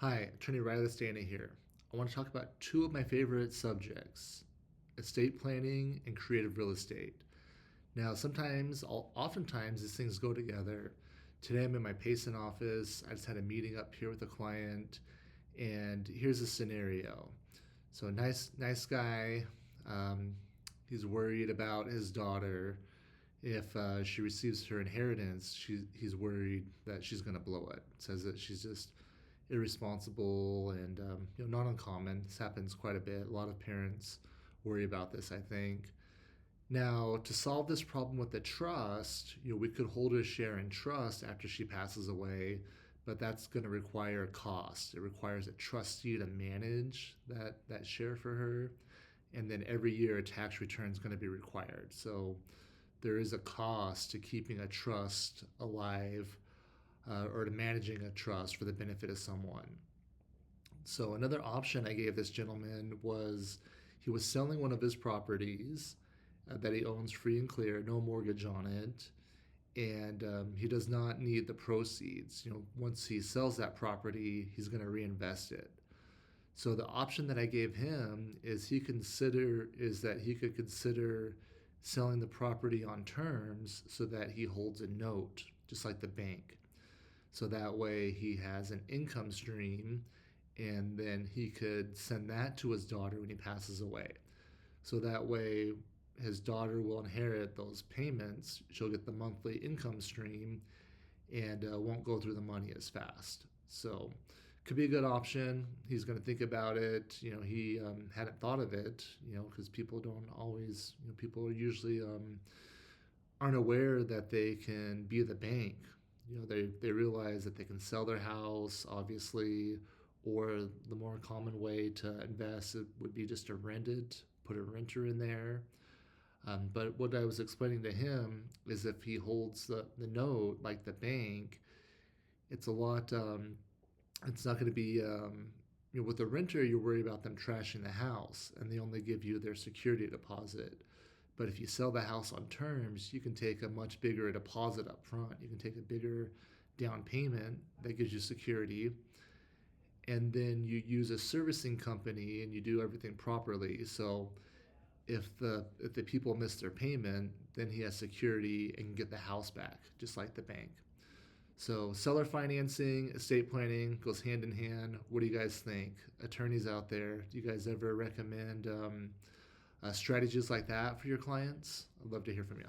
Hi, Attorney Rilus Law here. I want to talk about two of my favorite subjects, estate planning and creative real estate. Now, oftentimes, these things go together. Today, I'm in my Payson office. I just had a meeting up here with a client, and here's a scenario. So, nice guy. Um, he's worried about his daughter. If she receives her inheritance, he's worried that she's going to blow it. Says that she's just irresponsible and not uncommon. This happens quite a bit. A lot of parents worry about this, I think. Now, to solve this problem with the trust, we could hold her share in trust after she passes away, but that's going to require a cost. It requires a trustee to manage that share for her, and then every year a tax return is going to be required. So there is a cost to keeping a trust alive or to managing a trust for the benefit of someone. So another option I gave this gentleman was he was selling one of his properties that he owns free and clear, no mortgage on it, and he does not need the proceeds. Once he sells that property, he's going to reinvest it. So the option that I gave him is he could consider selling the property on terms so that he holds a note, just like the bank. So that way he has an income stream, and then he could send that to his daughter when he passes away. So that way his daughter will inherit those payments. She'll get the monthly income stream and won't go through the money as fast. So could be a good option. He's going to think about it. He hadn't thought of it, because people don't always, people usually aren't aware that they can be the bank. They realize that they can sell their house, obviously, or the more common way to invest would be just to rent it, put a renter in there. But what I was explaining to him is if he holds the note like the bank, it's a lot. It's not going to be. With a renter, you worry about them trashing the house, and they only give you their security deposit. But if you sell the house on terms, you can take a much bigger deposit up front. You can take a bigger down payment that gives you security. And then you use a servicing company and you do everything properly. So if the people miss their payment, then he has security and can get the house back, just like the bank. So seller financing, estate planning goes hand in hand. What do you guys think? Attorneys out there, do you guys ever recommend strategies like that for your clients? I'd love to hear from you.